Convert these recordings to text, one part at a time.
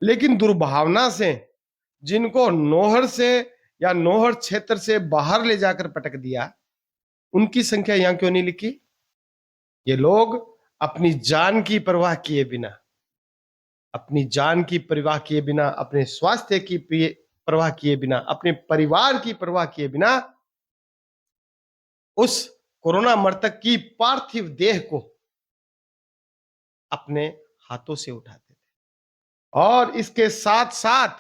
लेकिन दुर्भावना से जिनको नौहर से या नौहर क्षेत्र से बाहर ले जाकर पटक दिया, उनकी संख्या यहां क्यों नहीं लिखी? ये लोग अपनी जान की परवाह किए बिना, अपनी जान की परवाह किए बिना, अपने स्वास्थ्य की परवाह किए बिना, अपने परिवार की परवाह किए बिना उस कोरोना मृतक की पार्थिव देह को अपने हाथों से उठाते थे। और इसके साथ साथ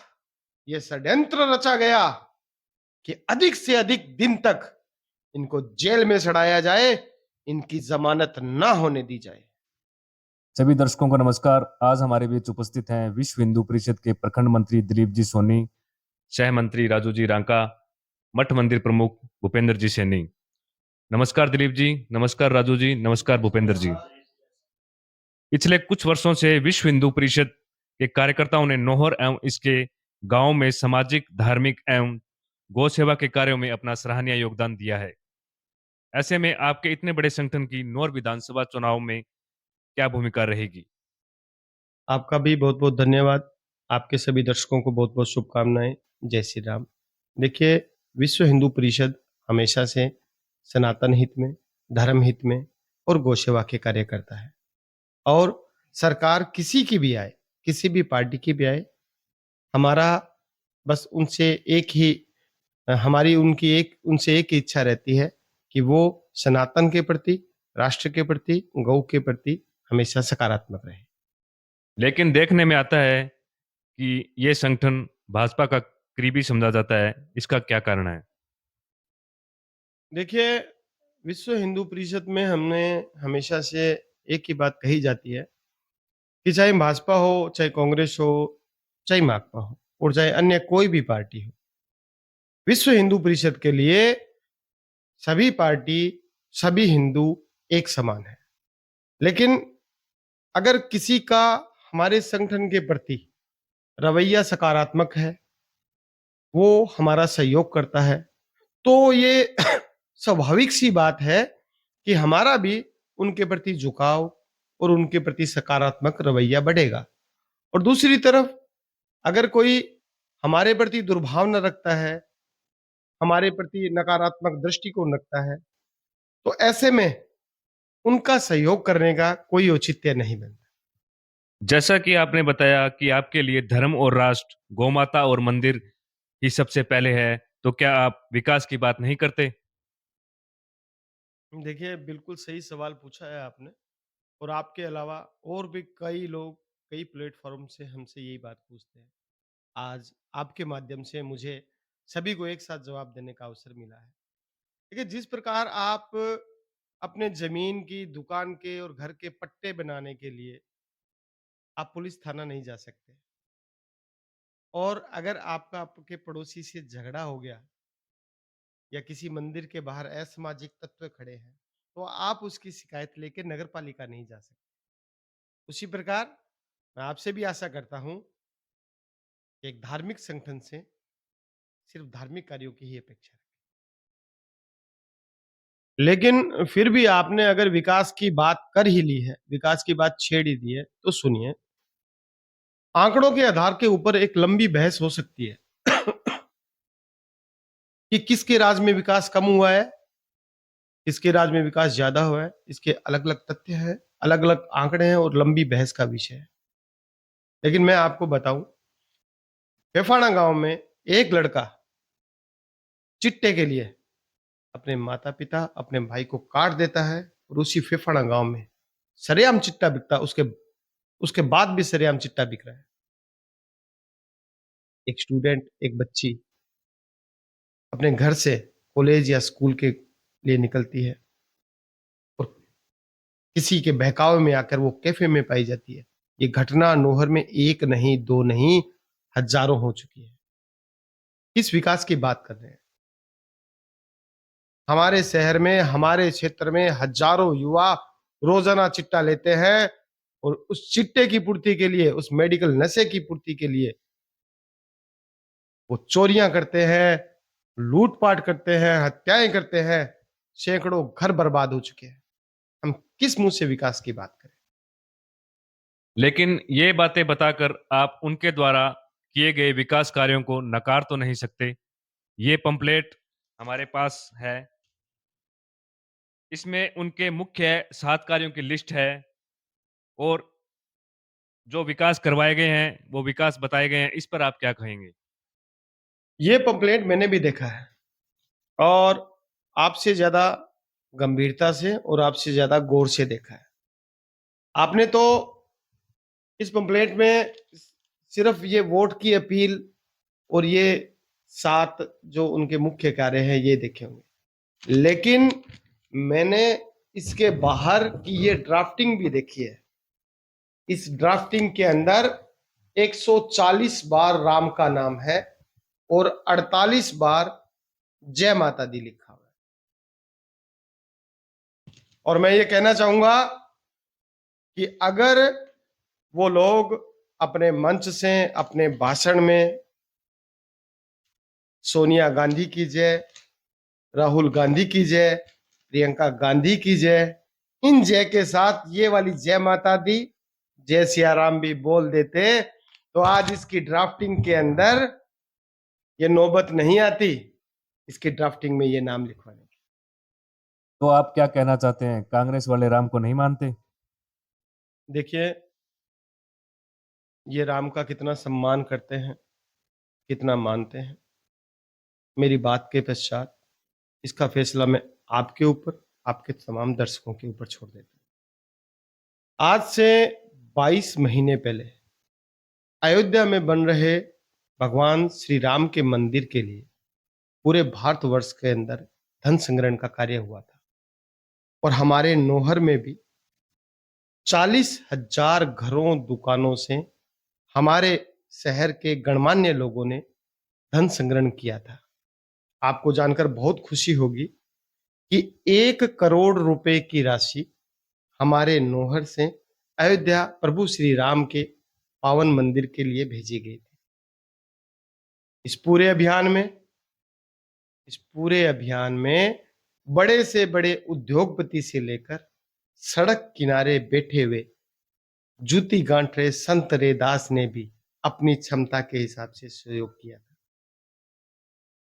ये षड्यंत्र रचा गया कि अधिक से अधिक दिन तक इनको जेल में सड़ाया जाए, इनकी जमानत ना होने दी जाए। सभी दर्शकों को नमस्कार। आज हमारे बीच उपस्थित हैं विश्व हिंदू परिषद के प्रखंड मंत्री दिलीप जी सोनी, सह मंत्री राजू जी रांका, मठ मंदिर प्रमुख भूपेंद्र जी सैनी। नमस्कार दिलीप जी, नमस्कार राजू जी, नमस्कार भूपेंद्र जी। पिछले कुछ वर्षों से विश्व हिंदू परिषद के कार्यकर्ताओं ने नौहर एवं इसके गांव में सामाजिक, धार्मिक एवं गौ सेवा के कार्यों में अपना सराहनीय योगदान दिया है। ऐसे में आपके इतने बड़े संगठन की नौर विधानसभा चुनाव में क्या भूमिका रहेगी? आपका भी बहुत-बहुत धन्यवाद। आपके सभी दर्शकों को बहुत-बहुत शुभकामनाएँ। जय श्री राम। देखिए, विश्व हिंदू परिषद हमेशा से सनातन हित में, धर्म हित में और गौ सेवा के कार्य करता है। और सरकार किसी की भी आए, किसी भी पार्टी की भी आए, हमारा बस उनसे एक ही हमारी उनकी एक उनसे एक ही इच्छा रहती है कि वो सनातन के प्रति, राष्ट्र के प्रति, गौ के प्रति हमेशा सकारात्मक रहे। लेकिन देखने में आता है कि ये संगठन भाजपा का करीबी समझा जाता है। इसका क्या कारण है? देखिए, विश्व हिंदू परिषद में हमने हमेशा से एक ही बात कही जाती है कि चाहे भाजपा हो, चाहे कांग्रेस हो, चाहे माकपा हो और चाहे अन्य कोई भी पार्टी हो, विश्व हिंदू परिषद के लिए सभी पार्टी, सभी हिंदू एक समान है। लेकिन अगर किसी का हमारे संगठन के प्रति रवैया सकारात्मक है, वो हमारा सहयोग करता है, तो ये स्वाभाविक सी बात है कि हमारा भी उनके प्रति झुकाव और उनके प्रति सकारात्मक रवैया बढ़ेगा। और दूसरी तरफ अगर कोई हमारे प्रति दुर्भावना रखता है, हमारे प्रति नकारात्मक दृष्टिकोण रखता है, तो ऐसे में उनका सहयोग करने का कोई औचित्य नहीं बनता। जैसा कि आपने बताया कि आपके लिए धर्म और राष्ट्र, गौमाता और मंदिर ही सबसे पहले है, तो क्या आप विकास की बात नहीं करते? देखिए, बिल्कुल सही सवाल पूछा है आपने और आपके अलावा और भी कई लोग, कई प्लेटफ़ॉर्म से हमसे यही बात पूछते हैं। आज आपके माध्यम से मुझे सभी को एक साथ जवाब देने का अवसर मिला है। देखिए, जिस प्रकार आप अपने ज़मीन की, दुकान के और घर के पट्टे बनाने के लिए आप पुलिस थाना नहीं जा सकते और अगर आपका आपके पड़ोसी से झगड़ा हो गया या किसी मंदिर के बाहर असामाजिक तत्व खड़े हैं, तो आप उसकी शिकायत लेके नगर पालिका नहीं जा सकते। उसी प्रकार मैं आपसे भी आशा करता हूँ कि एक धार्मिक संगठन से सिर्फ धार्मिक कार्यों की ही अपेक्षा रखें। लेकिन फिर भी आपने अगर विकास की बात कर ही ली है, विकास की बात छेड़ ही दी है, तो सुनिए, आंकड़ों के आधार के ऊपर एक लंबी बहस हो सकती है कि किसके राज में विकास कम हुआ है, किसके राज में विकास ज्यादा हुआ है। इसके अलग-अलग तथ्य हैं, अलग-अलग आंकड़े हैं और लंबी बहस का विषय है। लेकिन मैं आपको बताऊं, फेफाना गांव में एक लड़का चिट्टे के लिए अपने माता-पिता, अपने भाई को काट देता है और उसी फेफाना गांव में सरेआम चिट्टा बिकता है, उसके उसके बाद भी सरेआम चिट्टा बिक रहा है। एक स्टूडेंट, एक बच्ची अपने घर से कॉलेज या स्कूल के लिए निकलती है और किसी के बहकावे में आकर वो कैफे में पाई जाती है। ये घटना नौहर में एक नहीं, दो नहीं, हज़ारों हो चुकी है। किस विकास की बात कर रहे हैं? हमारे शहर में, हमारे क्षेत्र में हज़ारों युवा रोज़ाना चिट्टा लेते हैं और उस चिट्टे की पूर्ति के लिए, उस मेडिकल नशे की पूर्ति के लिए वो चोरियां करते हैं, लूट-पाट करते हैं, हत्याएँ करते हैं। सैकड़ों घर बर्बाद हो चुके हैं। हम किस मुँह से विकास की बात करें? लेकिन ये बातें बताकर आप उनके द्वारा किए गए विकास कार्यों को नकार तो नहीं सकते। ये पंपलेट हमारे पास है। इसमें उनके मुख्य 7 कार्यों की लिस्ट है और जो विकास करवाए गए हैं, वो विकास बताए गए हैं। इस पर आप क्या कहेंगे? ये पंपलेट मैंने भी देखा है और आपसे ज़्यादा गंभीरता से और आपसे ज़्यादा गौर से देखा है। आपने तो इस पंपलेट में सिर्फ ये वोट की अपील और ये 7 जो उनके मुख्य कार्य हैं ये देखे होंगे। लेकिन मैंने इसके बाहर की ये ड्राफ्टिंग भी देखी है। इस ड्राफ्टिंग के अंदर 140 बार राम का नाम है और 48 बार जय माता दी लिखा हुआ है। और मैं ये कहना चाहूंगा कि अगर वो लोग अपने मंच से अपने भाषण में सोनिया गांधी की जय, राहुल गांधी की जय, प्रियंका गांधी की जय, इन जय के साथ ये वाली जय माता दी, जय सिया राम भी बोल देते तो आज इसकी ड्राफ्टिंग के अंदर ये नौबत नहीं आती इसकी ड्राफ्टिंग में ये नाम लिखवाने की। तो आप क्या कहना चाहते हैं? कांग्रेस वाले राम को नहीं मानते? देखिए, ये राम का कितना सम्मान करते हैं, कितना मानते हैं, मेरी बात के पश्चात इसका फैसला मैं आपके ऊपर, आपके तमाम दर्शकों के ऊपर छोड़ देता हूं। आज से 22 महीने पहले अयोध्या में बन रहे भगवान श्री राम के मंदिर के लिए पूरे भारतवर्ष के अंदर धन संग्रहण का कार्य हुआ था और हमारे नौहर में भी 40,000 घरों दुकानों से हमारे शहर के गणमान्य लोगों ने धन संग्रहण किया था। आपको जानकर बहुत खुशी होगी कि 1 करोड़ रुपए की राशि हमारे नौहर से अयोध्या प्रभु श्री राम के पावन मंदिर के लिए भेजी गई थी। इस पूरे अभियान में बड़े से बड़े उद्योगपति से लेकर सड़क किनारे बैठे हुए जूती गांठ रहे संत रेदास ने भी अपनी क्षमता के हिसाब से सहयोग किया था।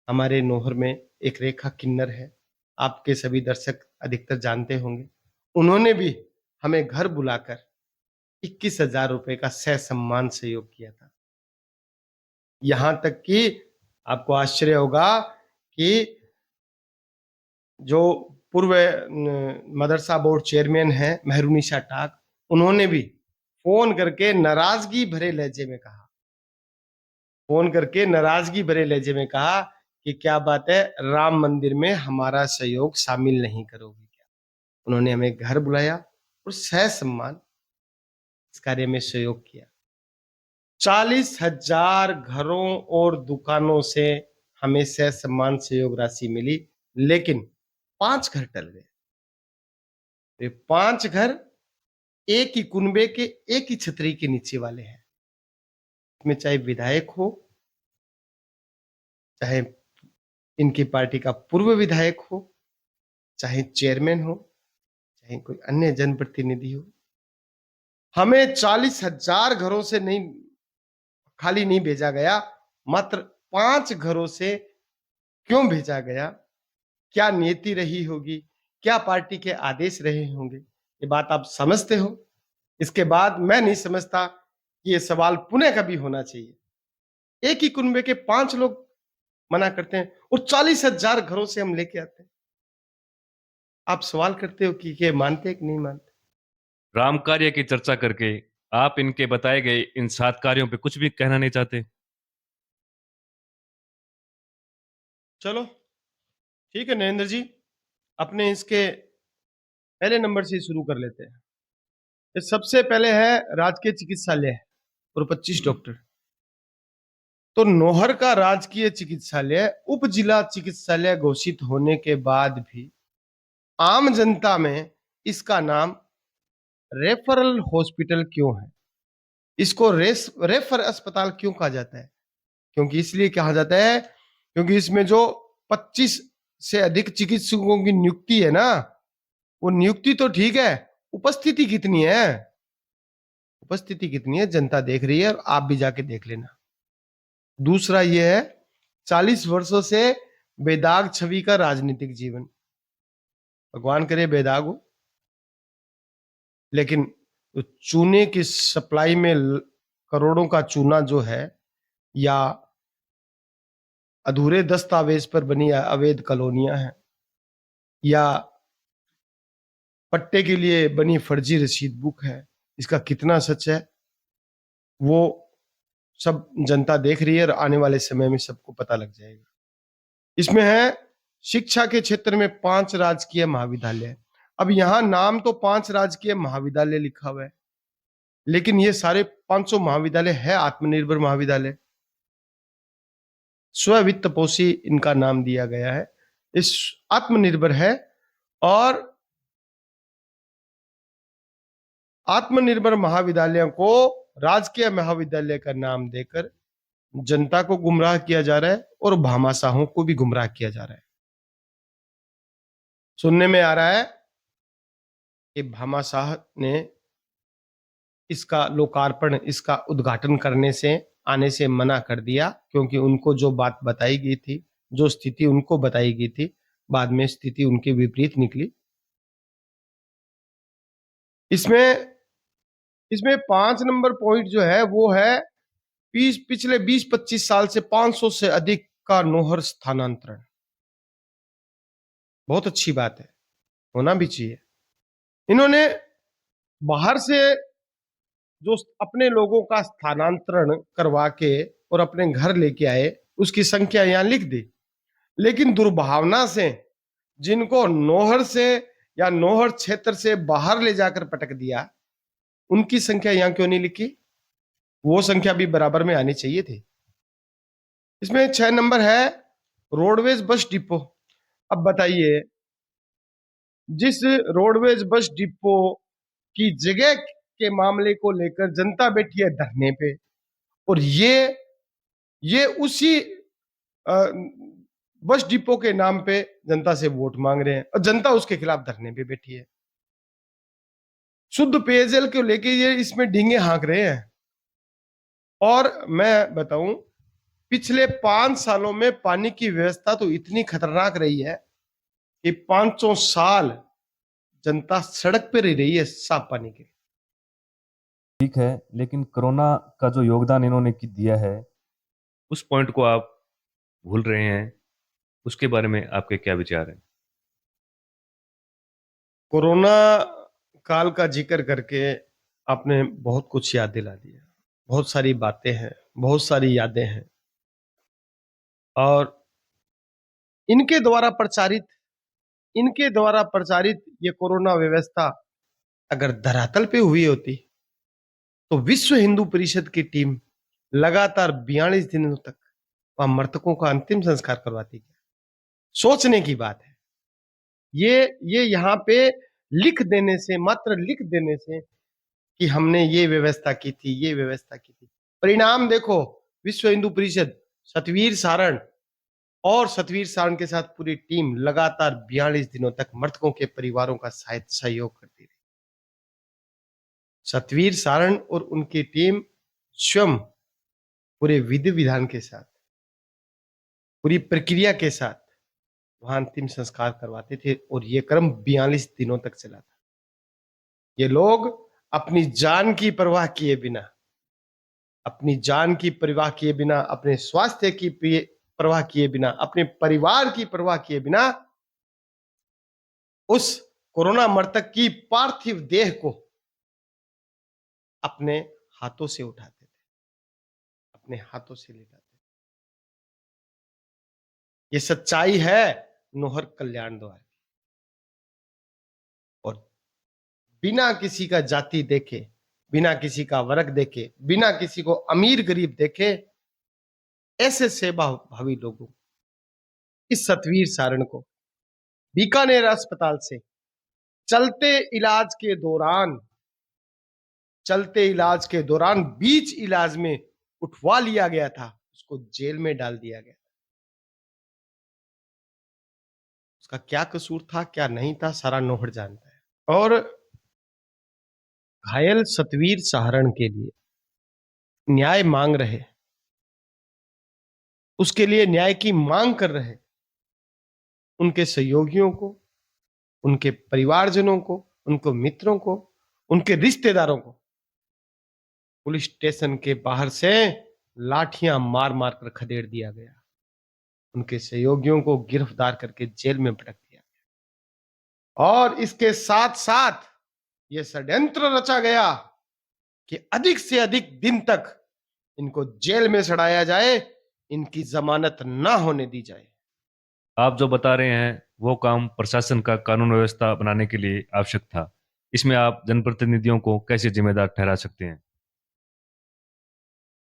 हमारे नौहर में एक रेखा किन्नर है, आपके सभी दर्शक अधिकतर जानते होंगे। उन्होंने भी हमें घर बुलाकर 21,000 रुपए का सह सम्मान सहयोग किया था। यहां तक कि आपको आश्चर्य होगा कि जो पूर्व मदरसा बोर्ड चेयरमैन है मेहरुनिशा टाक, उन्होंने भी फोन करके नाराजगी भरे लहजे में कहा, कि क्या बात है, राम मंदिर में हमारा सहयोग शामिल नहीं करोगी क्या? उन्होंने हमें घर बुलाया और सह सम्मान इस कार्य में सहयोग किया। 40,000 घरों और दुकानों से हमें सह सम्मान सहयोग राशि मिली, लेकिन 5 घर टल गए। ये 5 घर एक ही कुनबे के एक ही छतरी के नीचे वाले हैं। इसमें चाहे विधायक हो, चाहे इनकी पार्टी का पूर्व विधायक हो, चाहे चेयरमैन हो, चाहे कोई अन्य जनप्रतिनिधि हो, हमें 40,000 घरों से नहीं खाली नहीं भेजा गया, मात्र 5 घरों से क्यों भेजा गया? क्या नियति रही होगी? क्या पार्टी के आदेश रहे होंगे? ये बात आप समझते हो। इसके बाद मैं नहीं समझता कि ये सवाल पुनः कभी होना चाहिए। एक ही कुनबे के 5 लोग मना करते हैं और 40,000 घरों से हम लेके आते हैं। आप सवाल करते हो कि ये मानते हैं कि नहीं मानते? राम कार्य की चर्चा करके आप इनके बताए गए इन 7 कार्यों पे कुछ भी कहना नहीं चाहते? चलो, ठीक है नरेंद्र जी, अपने इसके पहले नंबर से शुरू कर लेते हैं। ये सबसे पहले है राजकीय चिकित्सालय और 25 डॉक्टर। तो नौहर का राजकीय चिकित्सालय उप जिला चिकित्सालय घोषित होने के बाद भी आम जनता में इसका नाम रेफरल हॉस्पिटल क्यों है? इसको रेफर अस्पताल क्यों कहा जाता है? क्योंकि इसलिए कहा जाता है क्योंकि इसमें जो 25 से अधिक चिकित्सकों की नियुक्ति है ना, वो नियुक्ति तो ठीक है, उपस्थिति कितनी है? उपस्थिति कितनी है जनता देख रही है और आप भी जाके देख लेना। दूसरा ये है 40 वर्षों से बेदाग छवि का राजनीतिक जीवन। भगवान करे बेदाग हो, लेकिन तो चूने की सप्लाई में करोड़ों का चूना जो है, या अधूरे दस्तावेज पर बनी अवैध कॉलोनियां हैं, या पट्टे के लिए बनी फर्जी रसीद बुक है, इसका कितना सच है वो सब जनता देख रही है और आने वाले समय में सबको पता लग जाएगा। इसमें है शिक्षा के क्षेत्र में 5 राजकीय महाविद्यालय। अब यहाँ नाम तो 5 राजकीय महाविद्यालय लिखा हुआ है, लेकिन ये सारे 500 महाविद्यालय है आत्मनिर्भर महाविद्यालय, स्व वित्त पोषी इनका नाम दिया गया है। इस आत्मनिर्भर है और आत्मनिर्भर महाविद्यालयों को राजकीय महाविद्यालय का नाम देकर जनता को गुमराह किया जा रहा है और भामाशाहों को भी गुमराह किया जा रहा है। सुनने में आ रहा है कि भामाशाह ने इसका लोकार्पण, इसका उद्घाटन करने से आने से मना कर दिया, क्योंकि उनको जो बात बताई गई थी, जो स्थिति उनको बताई गई थी, बाद में स्थिति उनके विपरीत निकली। इसमें इसमें 5 नंबर पॉइंट जो है वो है पिछले 20-25 साल से 500 से अधिक का नौहर स्थानांतरण। बहुत अच्छी बात है, होना भी चाहिए। इन्होंने बाहर से जो अपने लोगों का स्थानांतरण करवा के और अपने घर लेके आए, उसकी संख्या यहां लिख दी, लेकिन दुर्भावना से जिनको नौहर से या नौहर क्षेत्र से बाहर ले जाकर पटक दिया, उनकी संख्या यहां क्यों नहीं लिखी? वो संख्या भी बराबर में आनी चाहिए थी। इसमें 6 नंबर है रोडवेज बस डिपो। अब बताइए, जिस रोडवेज बस डिपो की जगह के मामले को लेकर जनता बैठी है धरने पे, और ये उसी बस डिपो के नाम पे जनता से वोट मांग रहे हैं और जनता उसके खिलाफ धरने पे बैठी है। शुद्ध पेयजल को लेके ये इसमें डींगे हाँक रहे हैं। और मैं बताऊं, पिछले 5 सालों में पानी की व्यवस्था तो इतनी खतरनाक रही है कि 500 साल जनता सड़क पे रह रही है साफ पानी के लिए। ठीक है, लेकिन कोरोना का जो योगदान इन्होंने दिया है उस पॉइंट को आप भूल रहे हैं, उसके बारे में आपके क्या विचार हैं? कोरोना काल का जिक्र करके आपने बहुत कुछ याद दिला दिया। बहुत सारी बातें हैं, बहुत सारी यादें हैं, और इनके द्वारा प्रचारित इनके द्वारा प्रचारित ये कोरोना व्यवस्था अगर धरातल पे हुई होती, तो विश्व हिंदू परिषद की टीम लगातार 42 दिनों तक वहां मृतकों का अंतिम संस्कार करवाती। सोचने की बात है। ये यहाँ पे लिख देने से, मात्र लिख देने से कि हमने ये व्यवस्था की थी, ये व्यवस्था की थी, परिणाम देखो, विश्व हिंदू परिषद सतवीर सारण और सतवीर सारण के साथ पूरी टीम लगातार 42 दिनों तक मृतकों के परिवारों का सहयोग करती रही। सतवीर सारण और उनकी टीम स्वयं पूरे विधि विधान के साथ, पूरी प्रक्रिया के साथ वहां अंतिम संस्कार करवाते थे, और ये क्रम 42 दिनों तक चला था। ये लोग अपनी जान की परवाह किए बिना, अपनी जान की परवाह किए बिना, अपने स्वास्थ्य की परवाह किए बिना, अपने परिवार की परवाह किए बिना उस कोरोना मृतक की पार्थिव देह को अपने हाथों से उठाते थे, अपने हाथों से ले जाते थे। ये सच्चाई है नौहर कल्याण द्वार की। और बिना किसी का जाति देखे, बिना किसी का वर्ग देखे, बिना किसी को अमीर गरीब देखे, ऐसे सेवा भावी लोगों, इस सतवीर सारण को बीकानेर अस्पताल से चलते इलाज के दौरान बीच इलाज में उठवा लिया गया था, उसको जेल में डाल दिया गया। उसका क्या कसूर था, क्या नहीं था, सारा नौहर जानता है। और घायल सतवीर सहारण के लिए न्याय मांग रहे, उसके लिए न्याय की मांग कर रहे उनके सहयोगियों को, उनके परिवारजनों को, उनको मित्रों को, उनके रिश्तेदारों को पुलिस स्टेशन के बाहर से लाठियां मार मार कर खदेड़ दिया गया। उनके सहयोगियों को गिरफ्तार करके जेल में पटक दिया और इसके साथ साथ यह षड्यंत्र रचा गया कि अधिक से अधिक दिन तक इनको जेल में सड़ाया जाए, इनकी जमानत ना होने दी जाए। आप जो बता रहे हैं वो काम प्रशासन का कानून व्यवस्था बनाने के लिए आवश्यक था। इसमें आप जनप्रतिनिधियों को कैसे जिम्मेदार ठहरा सकते हैं?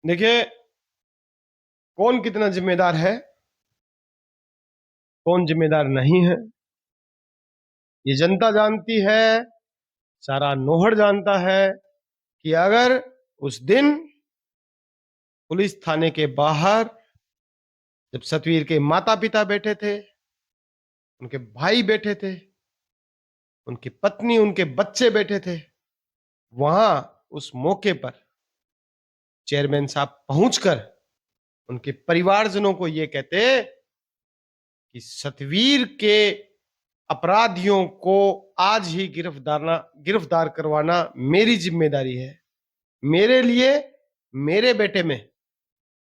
देखिए, कौन कितना जिम्मेदार है, कौन जिम्मेदार नहीं है, ये जनता जानती है, सारा नोहर जानता है कि अगर उस दिन पुलिस थाने के बाहर जब सतवीर के माता पिता बैठे थे, उनके भाई बैठे थे, उनकी पत्नी, उनके बच्चे बैठे थे, वहां उस मौके पर चेयरमैन साहब पहुंचकर उनके परिवारजनों को यह कहते कि सतवीर के अपराधियों को आज ही गिरफ्तार करवाना मेरी जिम्मेदारी है। मेरे लिए मेरे बेटे में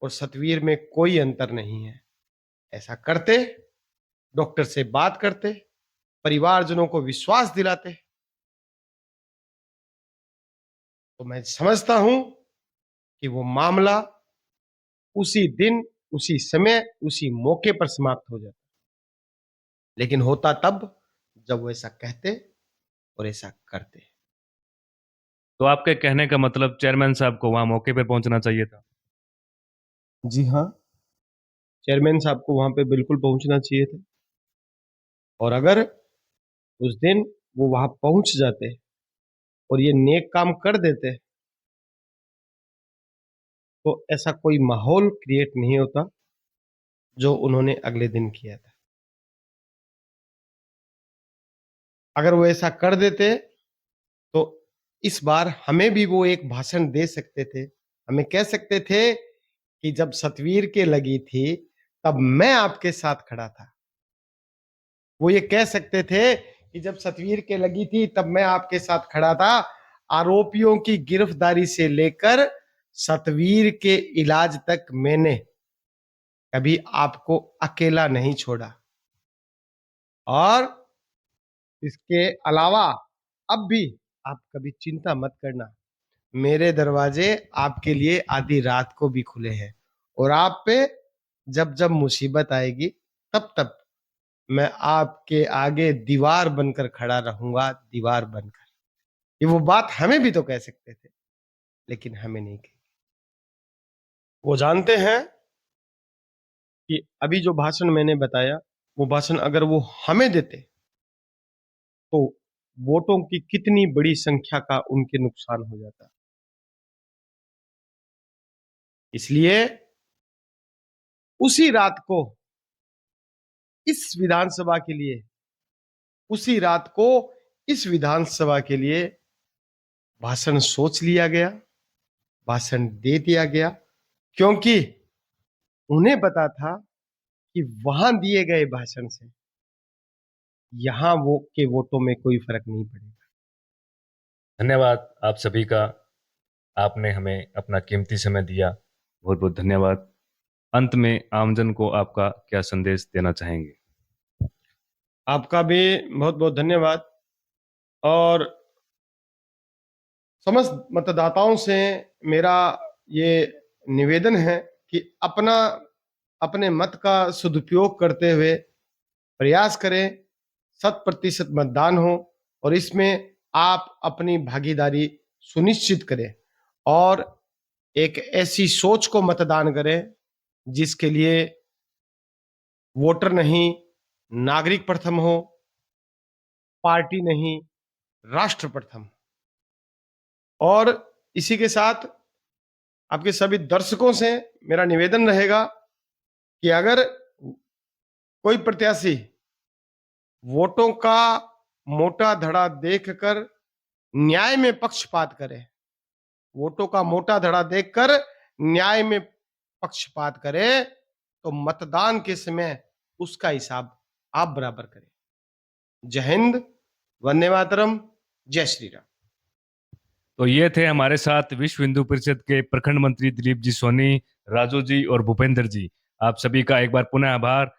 और सतवीर में कोई अंतर नहीं है। ऐसा करते, डॉक्टर से बात करते, परिवारजनों को विश्वास दिलाते, तो मैं समझता हूं कि वो मामला उसी दिन, उसी समय, उसी मौके पर समाप्त हो जाता। लेकिन होता तब जब वो ऐसा कहते और ऐसा करते। तो आपके कहने का मतलब चेयरमैन साहब को वहां मौके पर पहुंचना चाहिए था। जी हाँ, चेयरमैन साहब को वहां पे बिल्कुल पहुंचना चाहिए था और अगर उस दिन वो वहां पहुंच जाते और ये नेक काम कर देते तो ऐसा कोई माहौल क्रिएट नहीं होता जो उन्होंने अगले दिन किया था। अगर वो ऐसा कर देते तो इस बार हमें भी वो एक भाषण दे सकते थे। हमें कह सकते थे कि जब सतवीर के लगी थी तब मैं आपके साथ खड़ा था। वो ये कह सकते थे कि जब सतवीर के लगी थी तब मैं आपके साथ खड़ा था। आरोपियों की गिरफ्तारी से लेकर सतवीर के इलाज तक मैंने कभी आपको अकेला नहीं छोड़ा और इसके अलावा अब भी आप कभी चिंता मत करना। मेरे दरवाजे आपके लिए आधी रात को भी खुले हैं और आप पे जब जब मुसीबत आएगी तब तब मैं आपके आगे दीवार बनकर खड़ा रहूंगा, दीवार बनकर। ये वो बात हमें भी तो कह सकते थे, लेकिन हमें नहीं कही। वो जानते हैं कि अभी जो भाषण मैंने बताया, वो भाषण अगर वो हमें देते तो वोटों की कितनी बड़ी संख्या का उनके नुकसान हो जाता। इसलिए उसी रात को इस विधानसभा के लिए, उसी रात को इस विधानसभा के लिए भाषण सोच लिया गया, भाषण दे दिया गया, क्योंकि उन्हें पता था कि वहां दिए गए भाषण से यहां वो के वोटों में कोई फर्क नहीं पड़ेगा। धन्यवाद आप सभी का। आपने हमें अपना कीमती समय दिया। बहुत बहुत धन्यवाद। अंत में आमजन को आपका क्या संदेश देना चाहेंगे? आपका भी बहुत बहुत धन्यवाद और समस्त मतदाताओं से मेरा ये निवेदन है कि अपने मत का सदुपयोग करते हुए प्रयास करें, 100% मतदान हो और इसमें आप अपनी भागीदारी सुनिश्चित करें और एक ऐसी सोच को मतदान करें जिसके लिए वोटर नहीं, नागरिक प्रथम हो, पार्टी नहीं, राष्ट्र प्रथम। और इसी के साथ आपके सभी दर्शकों से मेरा निवेदन रहेगा कि अगर कोई प्रत्याशी वोटों का मोटा धड़ा देखकर न्याय में पक्षपात करे, वोटों का मोटा धड़ा देखकर न्याय में पक्षपात करे, तो मतदान के समय उसका हिसाब आप बराबर करें। जय हिंद, वंदे मातरम, जय श्री राम। तो ये थे हमारे साथ विश्व हिंदू परिषद के प्रखंड मंत्री दिलीप जी सोनी, राजू जी और भूपेंद्र जी। आप सभी का एक बार पुनः आभार।